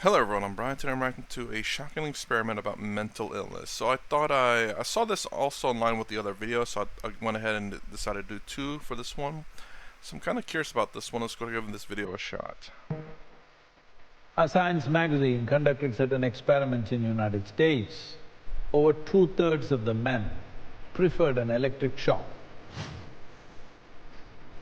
Hello everyone, I'm Brian. Today I'm reacting to a shocking experiment about mental illness. So I saw this also in line with the other video, so I went ahead and decided to do two for this one. So I'm kind of curious about this one. Let's go give this video a shot. A science magazine conducted certain experiments in United States. Over two-thirds of the men preferred an electric shock.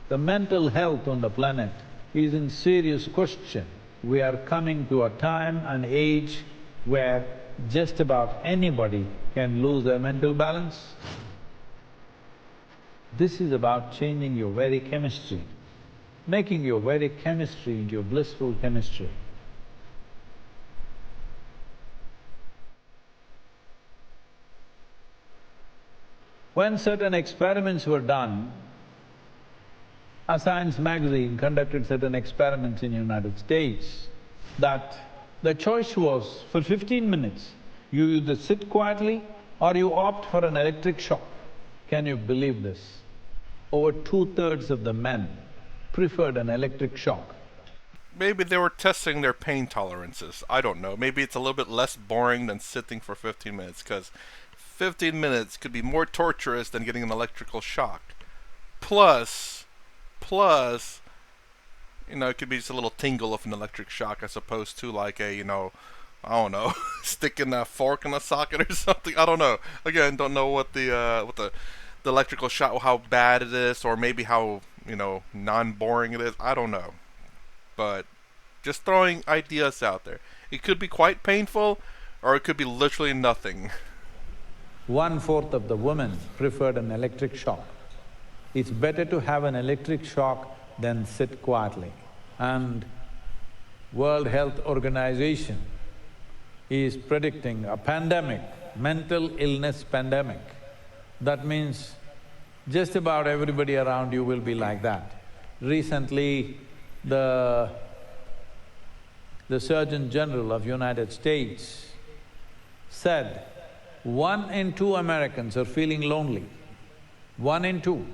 The mental health on the planet is in serious question. We are coming to a time and age where just about anybody can lose their mental balance. This is about changing your very chemistry, making your very chemistry into a blissful chemistry. When certain experiments were done, a science magazine conducted certain experiments in United States that the choice was for 15 minutes, you either sit quietly or you opt for an electric shock. Can you believe this? Over two-thirds of the men preferred an electric shock. Maybe they were testing their pain tolerances. I don't know. Maybe it's a little bit less boring than sitting for 15 minutes, because 15 minutes could be more torturous than getting an electrical shock. Plus, it could be just a little tingle of an electric shock as opposed to like I don't know, sticking a fork in a socket or something. I don't know. Again, don't know what the electrical shock, how bad it is, or maybe how non-boring it is. I don't know, but just throwing ideas out there. It could be quite painful, or it could be literally nothing. One-fourth of the women preferred an electric shock. It's better to have an electric shock than sit quietly. And World Health Organization is predicting a pandemic, mental illness pandemic. That means just about everybody around you will be like that. Recently, the Surgeon General of United States said 1 in 2 Americans are feeling lonely. 1 in 2.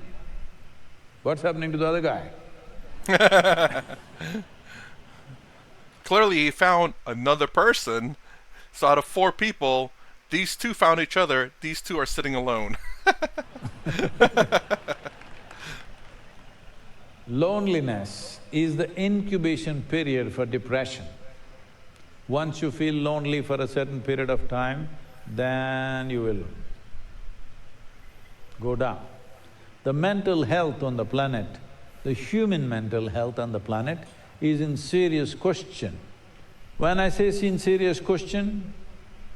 What's happening to the other guy? Clearly, he found another person. So out of 4 people, these 2 found each other. These 2 are sitting alone. Loneliness is the incubation period for depression. Once you feel lonely for a certain period of time, then you will go down. The mental health on the planet, the human mental health on the planet is in serious question. When I say in serious question,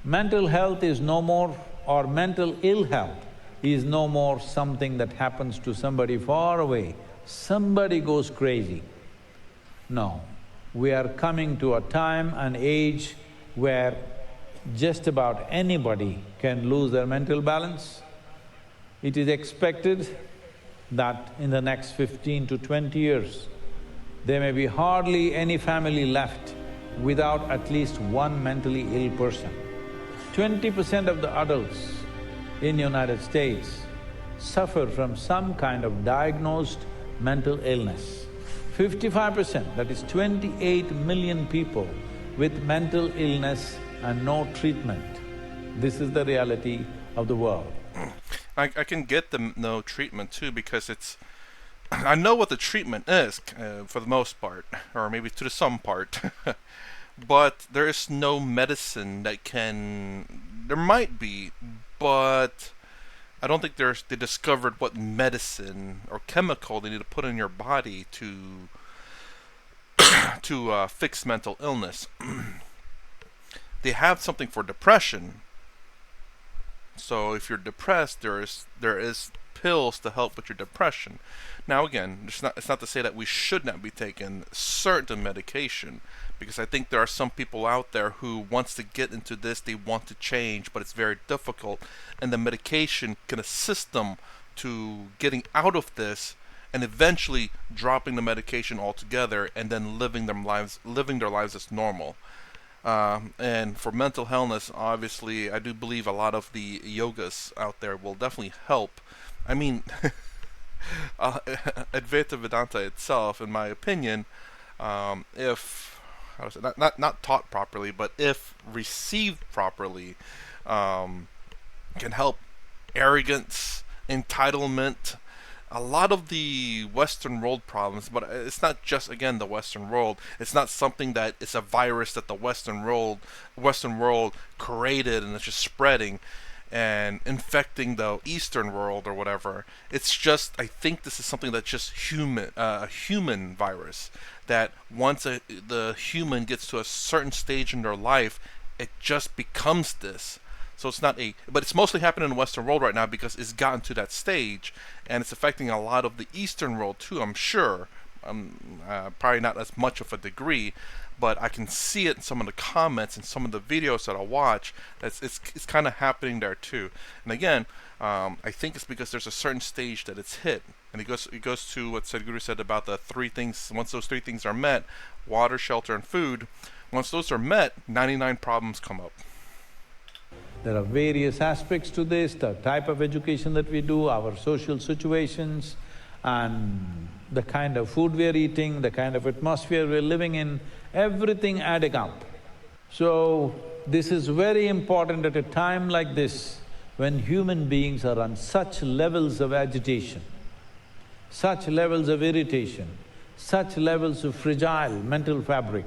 mental health is no more, or mental ill health is no more something that happens to somebody far away, somebody goes crazy. No, we are coming to a time and age where just about anybody can lose their mental balance. It is expected that in the next 15 to 20 years, there may be hardly any family left without at least one mentally ill person. 20% of the adults in United States suffer from some kind of diagnosed mental illness. 55%, that is 28 million people with mental illness and no treatment. This is the reality of the world. I can get the no treatment too, because it's… I know what the treatment is, for the most part, or maybe to the some part. But there is no medicine that can… There might be, but I don't think they discovered what medicine or chemical they need to put in your body to fix mental illness. They have something for depression. So if you're depressed, there is pills to help with your depression. Now again, it's not to say that we should not be taking certain medication, because I think there are some people out there who wants to get into this, they want to change, but it's very difficult, and the medication can assist them to getting out of this and eventually dropping the medication altogether and then living their lives as normal. And for mental illness, obviously, I do believe a lot of the yogas out there will definitely help. I mean, Advaita Vedanta itself, in my opinion, if how to say, not taught properly, but if received properly, um, can help arrogance, entitlement, a lot of the Western world problems, but it's not just again the Western world. It's not something that it's a virus that the Western world created and it's just spreading and infecting the Eastern world or whatever. It's just I think this is something that's just a human virus that once the human gets to a certain stage in their life, it just becomes this. So it's not but it's mostly happening in the Western world right now because it's gotten to that stage, and it's affecting a lot of the Eastern world too. I'm sure, probably not as much of a degree, but I can see it in some of the comments and some of the videos that I watch. It's kind of happening there too. And again, I think it's because there's a certain stage that it's hit, and it goes to what Sadhguru said about the three things. Once those three things are met, water, shelter, and food. Once those are met, 99 problems come up. There are various aspects to this, the type of education that we do, our social situations, and the kind of food we are eating, the kind of atmosphere we're living in, everything adding up. So, this is very important at a time like this, when human beings are on such levels of agitation, such levels of irritation, such levels of fragile mental fabric.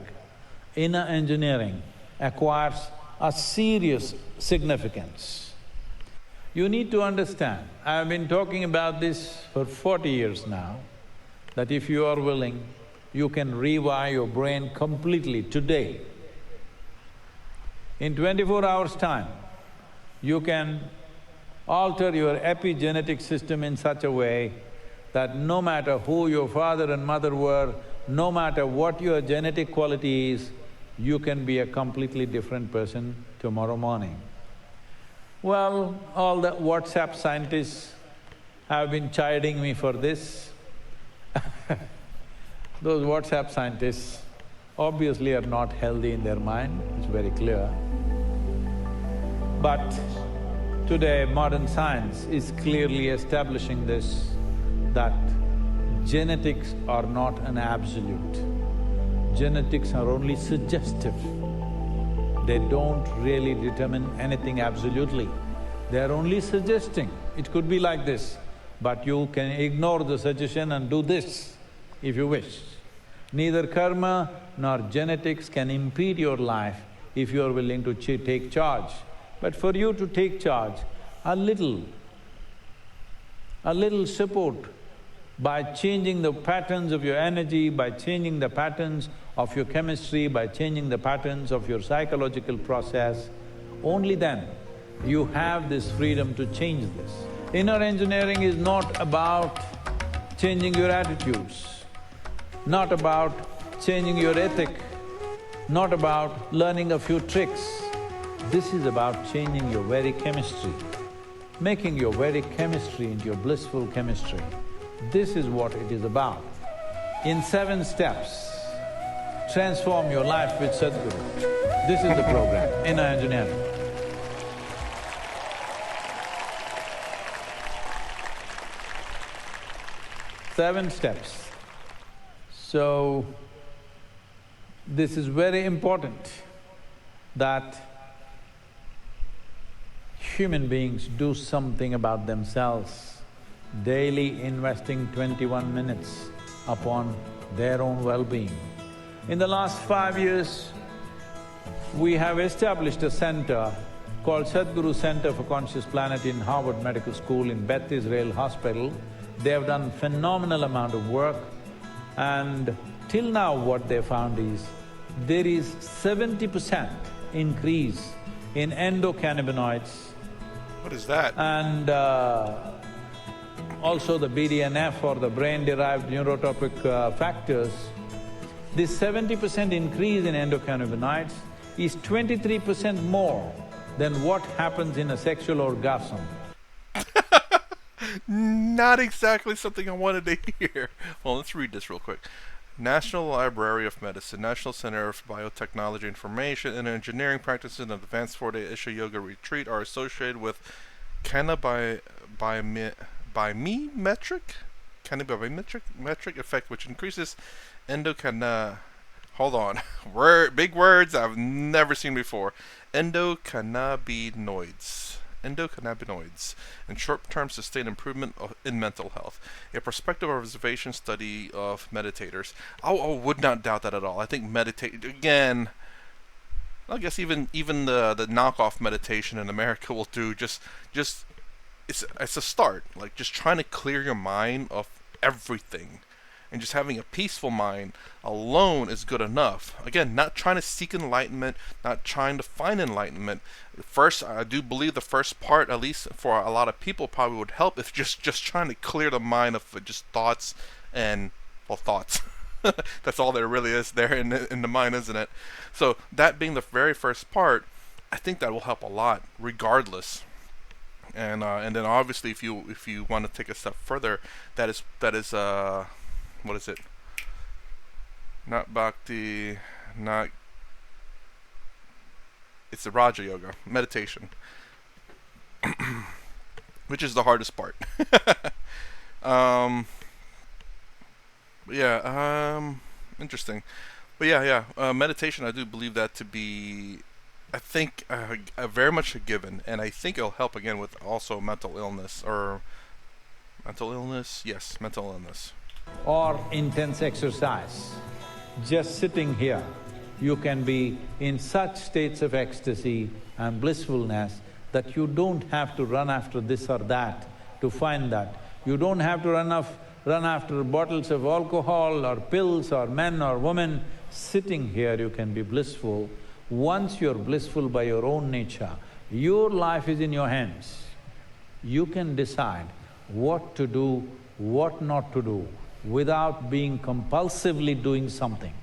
Inner engineering acquires a serious significance. You need to understand, I've been talking about this for 40 years now, that if you are willing, you can rewire your brain completely today. In 24 hours' time, you can alter your epigenetic system in such a way that no matter who your father and mother were, no matter what your genetic quality is, you can be a completely different person tomorrow morning. Well, all the WhatsApp scientists have been chiding me for this. Those WhatsApp scientists obviously are not healthy in their mind, it's very clear. But today, modern science is clearly establishing this, that genetics are not an absolute. Genetics are only suggestive. They don't really determine anything absolutely. They are only suggesting, it could be like this, but you can ignore the suggestion and do this if you wish. Neither karma nor genetics can impede your life if you are willing to take charge. But for you to take charge, a little support by changing the patterns of your energy, by changing the patterns of your chemistry, by changing the patterns of your psychological process, only then you have this freedom to change this. Inner engineering is not about changing your attitudes, not about changing your ethic, not about learning a few tricks. This is about changing your very chemistry, making your very chemistry into your blissful chemistry. This is what it is about. In 7 steps, transform your life with Sadhguru. This is the program, Inner Engineering. Seven steps. So, this is very important that human beings do something about themselves, daily investing 21 minutes upon their own well-being. In the last 5 years, we have established a center called Sadhguru Center for Conscious Planet in Harvard Medical School in Beth Israel Hospital. They have done phenomenal amount of work, and till now what they found is, there is 70% increase in endocannabinoids. What is that? And also the BDNF or the brain-derived neurotropic factors. This 70% increase in endocannabinoids is 23% more than what happens in a sexual orgasm. Not exactly something I wanted to hear. Well, let's read this real quick. National Library of Medicine, National Center for Biotechnology Information and Engineering Practices and Advanced 4-Day Isha Yoga Retreat are associated with cannabiometric effect, which increases hold on. Big words I've never seen before. Endocannabinoids. Endocannabinoids, and short-term sustained improvement in mental health. A prospective observation study of meditators. I would not doubt that at all. I think meditate again. I guess even the knockoff meditation in America will do. Just it's a start. Like just trying to clear your mind of everything, and just having a peaceful mind alone is good enough. Again, not trying to seek enlightenment, not trying to find enlightenment. First, I do believe the first part, at least for a lot of people, probably would help if just trying to clear the mind of just thoughts and thoughts. That's all there really is there in the mind, isn't it? So that being the very first part, I think that will help a lot, regardless. And then obviously if you want to take a step further, that is what is it? Not bhakti, not. It's the Raja Yoga meditation, which is the hardest part. um, Interesting. But meditation. I do believe that to be, I think, very much a given, and I think it'll help again with also mental illness or mental illness. Yes, mental illness. Or intense exercise. Just sitting here, you can be in such states of ecstasy and blissfulness that you don't have to run after this or that to find that. You don't have to run after bottles of alcohol or pills or men or women. Sitting here, you can be blissful. Once you're blissful by your own nature, your life is in your hands. You can decide what to do, what not to do, without being compulsively doing something.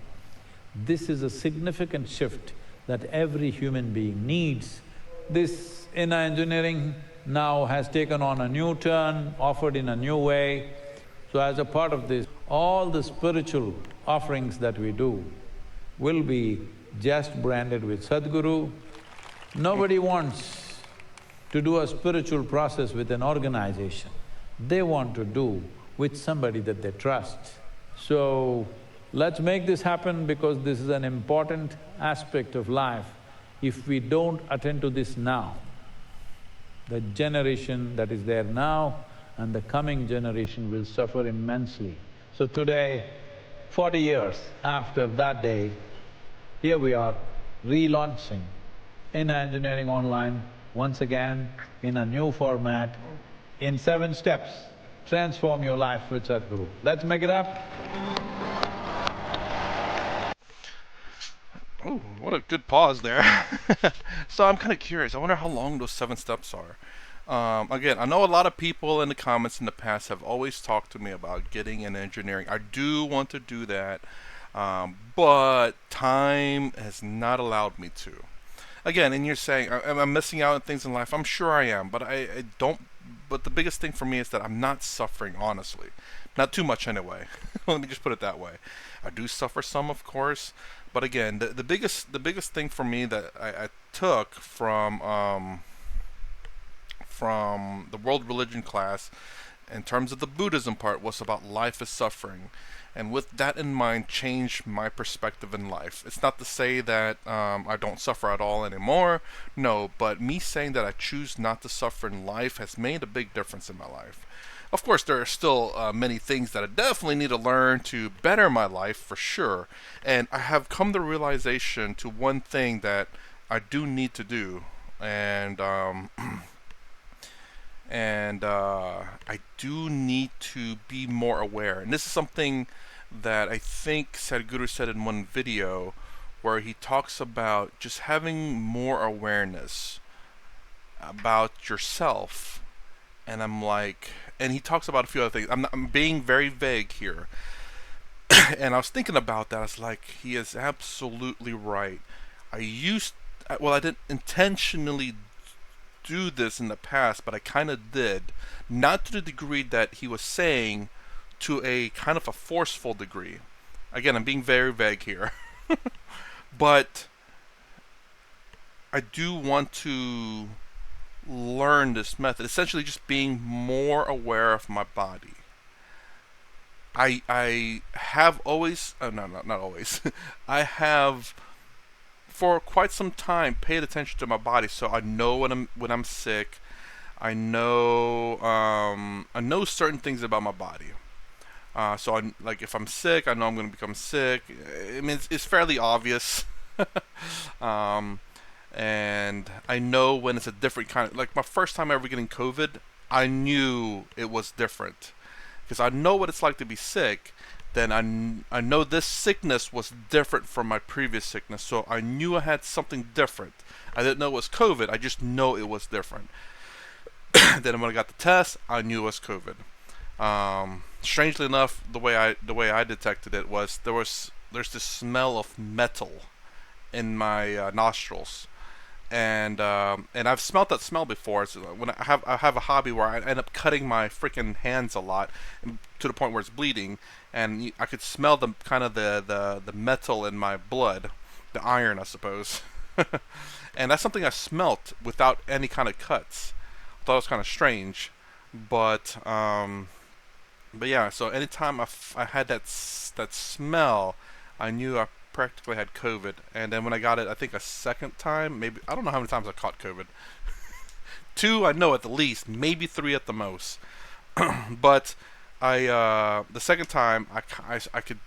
This is a significant shift that every human being needs. This inner engineering now has taken on a new turn, offered in a new way. So as a part of this, all the spiritual offerings that we do will be just branded with Sadhguru. Nobody wants to do a spiritual process with an organization. They want to do with somebody that they trust. So, let's make this happen because this is an important aspect of life. If we don't attend to this now, the generation that is there now and the coming generation will suffer immensely. So today, 40 years after that day, here we are relaunching Inner Engineering Online once again in a new format, in 7 steps. Transform your life with Sadhguru. Let's make it up. Ooh, what a good pause there. So I'm kind of curious. I wonder how long those 7 steps are. Again, I know a lot of people in the comments in the past have always talked to me about getting in engineering. I do want to do that, but time has not allowed me to. Again, and you're saying, am I missing out on things in life? I'm sure I am, but I don't. But the biggest thing for me is that I'm not suffering, honestly. Not too much anyway. Let me just put it that way. I do suffer some, of course, but again, the biggest thing for me that I took from the world religion class in terms of the Buddhism part was about life is suffering, and with that in mind, changed my perspective in life. It's not to say that I don't suffer at all anymore, no, but me saying that I choose not to suffer in life has made a big difference in my life. Of course, there are still many things that I definitely need to learn to better my life, for sure, and I have come to realization to one thing that I do need to do, and I do need to be more aware. And this is something that I think Sadhguru said in one video, where he talks about just having more awareness about yourself. And I'm like, and he talks about a few other things. I'm being very vague here. And I was thinking about that. I was like, he is absolutely right. I didn't intentionally do this in the past, but I kind of did. Not to the degree that he was saying, to a kind of a forceful degree. Again, I'm being very vague here. But I do want to learn this method. Essentially just being more aware of my body. I have always, no, not always. I have for quite some time paid attention to my body, so I know when I'm sick. I know certain things about my body. So I, like if I'm sick, I know I'm going to become sick. I mean, it's fairly obvious. um, and I know when it's a different kind of, like my first time ever getting COVID, I knew it was different because I know what it's like to be sick. Then I know this sickness was different from my previous sickness, so I knew I had something different. I didn't know it was COVID. I just know it was different. Then when I got the test, I knew it was COVID. Strangely enough, the way I detected it was there's this smell of metal in my nostrils, and I've smelled that smell before. So when I have a hobby where I end up cutting my freaking hands a lot, to the point where it's bleeding, and I could smell the kind of the metal in my blood, the iron, I suppose. And that's something I smelt without any kind of cuts. I thought it was kind of strange, but yeah. So anytime I had that smell, I knew I practically had COVID. And then when I got it, I think a second time, maybe I don't know how many times I caught COVID. Two, I know at the least, maybe three at the most. But the second time, I could,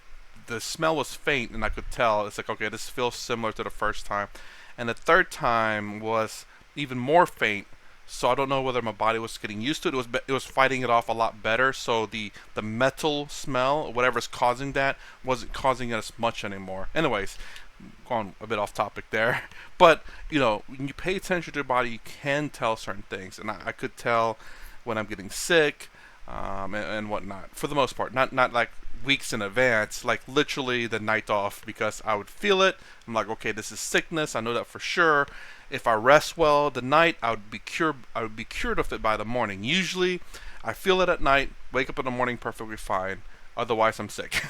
the smell was faint and I could tell. It's like, okay, this feels similar to the first time. And the third time was even more faint. So I don't know whether my body was getting used to it. It was fighting it off a lot better. So the metal smell, whatever's causing that, wasn't causing it as much anymore. Anyways, going a bit off topic there. But when you pay attention to your body, you can tell certain things, and I could tell when I'm getting sick, and whatnot. For the most part, not like weeks in advance, like literally the night off, because I would feel it. I'm like, okay, this is sickness. I know that for sure. If I rest well the night, I would be cured. I would be cured of it by the morning. Usually, I feel it at night, wake up in the morning perfectly fine. Otherwise, I'm sick.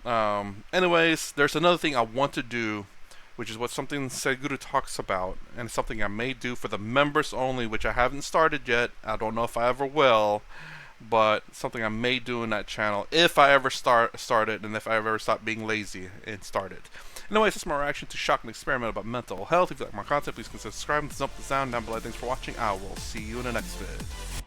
Anyways, there's another thing I want to do, which is what something Sadhguru talks about, and something I may do for the members only, which I haven't started yet. I don't know if I ever will, but something I may do in that channel if I ever start it, and if I ever stop being lazy and start it. Anyways, that's my reaction to Shock and Experiment about mental health. If you like my content, please consider subscribing, thumbs up the sound down below. Thanks for watching. I will see you in the next vid.